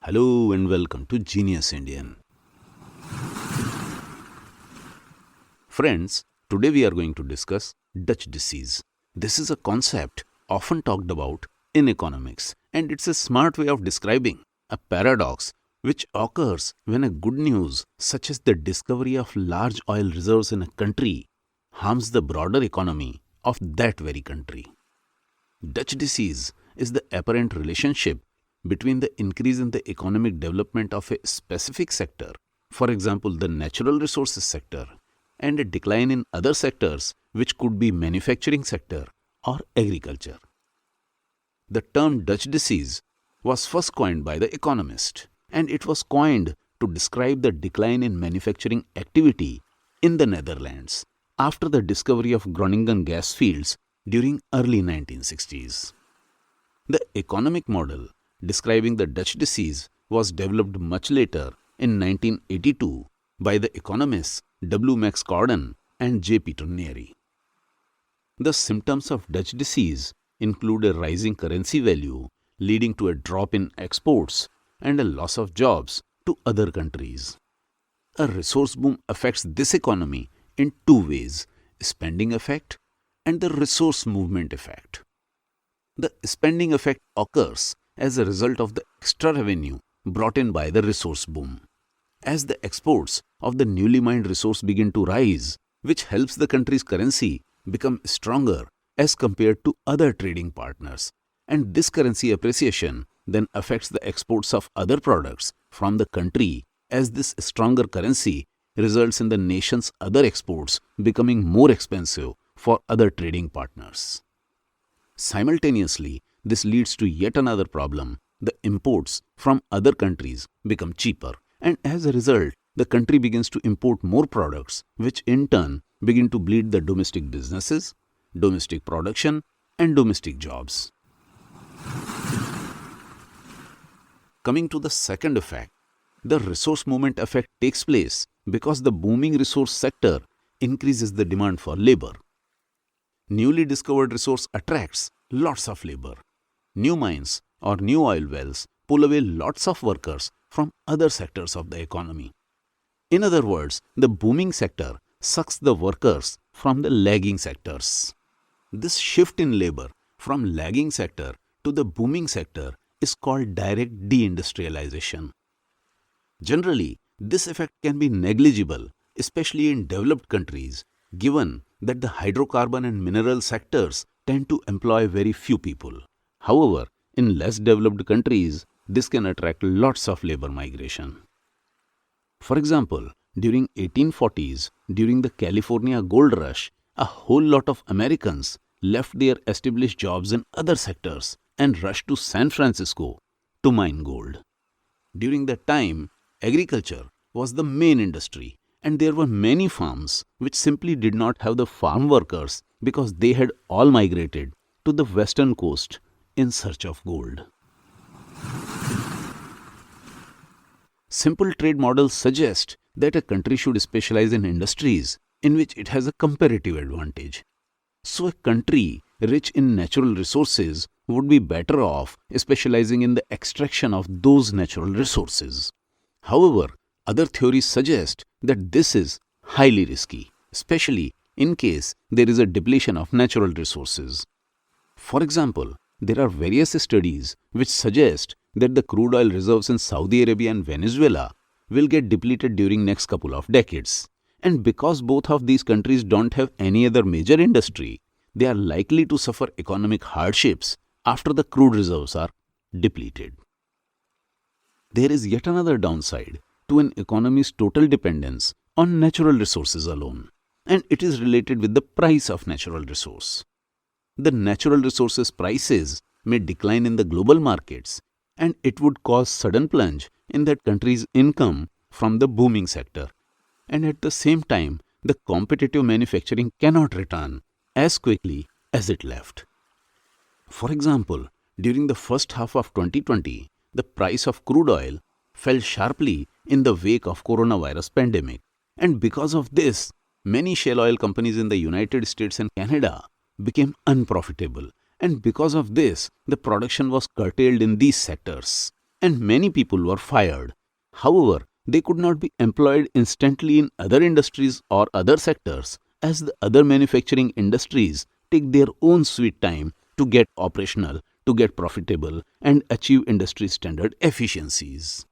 Hello and welcome to Genius Indian. Friends, today we are going to discuss Dutch disease. This is a concept often talked about in economics, and it's a smart way of describing a paradox which occurs when a good news such as the discovery of large oil reserves in a country harms the broader economy of that very country. Dutch disease is the apparent relationship between the increase in the economic development of a specific sector, for example the natural resources sector, and a decline in other sectors which could be manufacturing sector or agriculture. The term Dutch disease was first coined by the economist, and it was coined to describe the decline in manufacturing activity in the Netherlands after the discovery of Groningen gas fields during early 1960s. The economic model describing the Dutch disease was developed much later in 1982 by the economists W. Max Corden and J. Peter Neri. The symptoms of Dutch disease include a rising currency value leading to a drop in exports and a loss of jobs to other countries. A resource boom affects this economy in two ways: spending effect and the resource movement effect. The spending effect occurs as a result of the extra revenue brought in by the resource boom. As the exports of the newly mined resource begin to rise, which helps the country's currency become stronger as compared to other trading partners, and this currency appreciation then affects the exports of other products from the country, as this stronger currency results in the nation's other exports becoming more expensive for other trading partners. Simultaneously, this leads to yet another problem. The imports from other countries become cheaper, and as a result, the country begins to import more products, which in turn begin to bleed the domestic businesses, domestic production, and domestic jobs. Coming to the second effect, the resource movement effect takes place because the booming resource sector increases the demand for labor. Newly discovered resource attracts lots of labor. New mines or new oil wells pull away lots of workers from other sectors of the economy. In other words, the booming sector sucks the workers from the lagging sectors. This shift in labor from lagging sector to the booming sector is called direct deindustrialization. Generally, this effect can be negligible, especially in developed countries, given that the hydrocarbon and mineral sectors tend to employ very few people. However, in less developed countries, this can attract lots of labor migration. For example, during 1840s, during the California gold rush, a whole lot of Americans left their established jobs in other sectors and rushed to San Francisco to mine gold. During that time, agriculture was the main industry, and there were many farms which simply did not have the farm workers because they had all migrated to the western coast in search of gold. Simple trade models suggest that a country should specialize in industries in which it has a comparative advantage. So a country rich in natural resources would be better off specializing in the extraction of those natural resources. However, other theories suggest that this is highly risky, especially in case there is a depletion of natural resources. For example, there are various studies which suggest that the crude oil reserves in Saudi Arabia and Venezuela will get depleted during next couple of decades. And because both of these countries don't have any other major industry, they are likely to suffer economic hardships after the crude reserves are depleted. There is yet another downside to an economy's total dependence on natural resources alone, and it is related with the price of natural resource. The natural resources prices may decline in the global markets, and it would cause sudden plunge in that country's income from the booming sector. And at the same time, the competitive manufacturing cannot return as quickly as it left. For example, during the first half of 2020, the price of crude oil fell sharply in the wake of coronavirus pandemic. And because of this, many shale oil companies in the United States and Canada became unprofitable, and because of this, the production was curtailed in these sectors. and many people were fired. However, they could not be employed instantly in other industries or other sectors, as the other manufacturing industries take their own sweet time to get operational, to get profitable, and achieve industry standard efficiencies.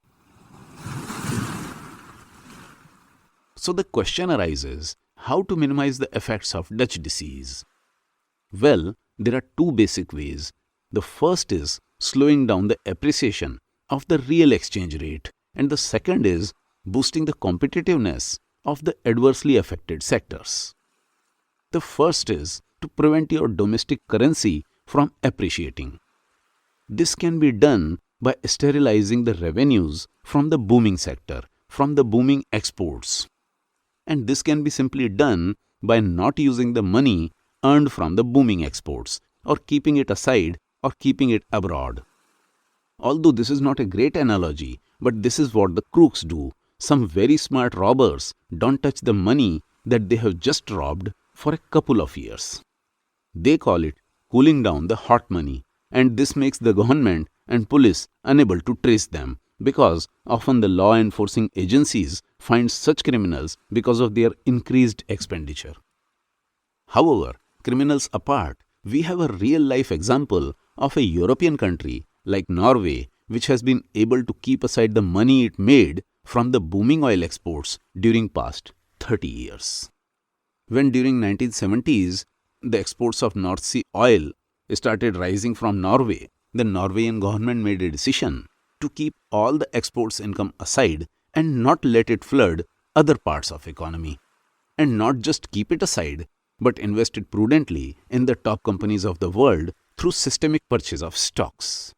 So the question arises, how to minimize the effects of Dutch disease? Well, there are two basic ways. The first is slowing down the appreciation of the real exchange rate, and the second is boosting the competitiveness of the adversely affected sectors. The first is to prevent your domestic currency from appreciating. This can be done by sterilizing the revenues from the booming sector, from the booming exports. And this can be simply done by not using the money earned from the booming exports, or keeping it aside, or keeping it abroad. Although this is not a great analogy, but this is what the crooks do. Some very smart robbers don't touch the money that they have just robbed for a couple of years. They call it cooling down the hot money, and this makes the government and police unable to trace them, because often the law enforcing agencies find such criminals because of their increased expenditure. However, criminals apart, we have a real-life example of a European country like Norway, which has been able to keep aside the money it made from the booming oil exports during past 30 years. When during 1970s, the exports of North Sea oil started rising from Norway, the Norwegian government made a decision to keep all the exports income aside and not let it flood other parts of economy. And not just keep it aside, but invest it prudently in the top companies of the world through systemic purchase of stocks.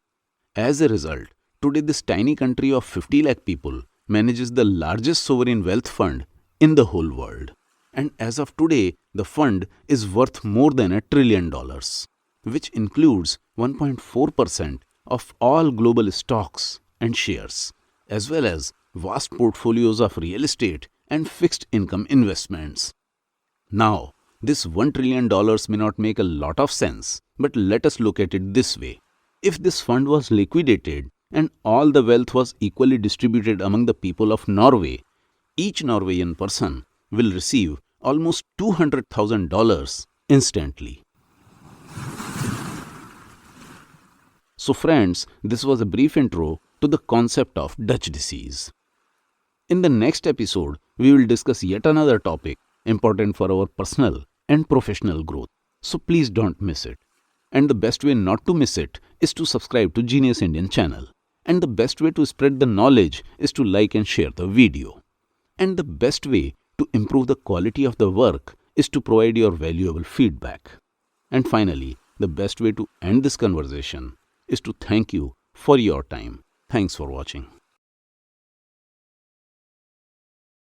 As a result, today this tiny country of 50 lakh people manages the largest sovereign wealth fund in the whole world. And as of today, the fund is worth more than $1 trillion, which includes 1.4% of all global stocks and shares, as well as vast portfolios of real estate and fixed income investments. Now, this $1 trillion may not make a lot of sense, but let us look at it this way. If this fund was liquidated and all the wealth was equally distributed among the people of Norway, each Norwegian person will receive almost $200,000 instantly. So friends, this was a brief intro to the concept of Dutch disease. In the next episode, we will discuss yet another topic important for our personal and professional growth. So please don't miss it. And the best way not to miss it is to subscribe to Genius Indian channel. And the best way to spread the knowledge is to like and share the video. And the best way to improve the quality of the work is to provide your valuable feedback. And finally, the best way to end this conversation is to thank you for your time. Thanks for watching.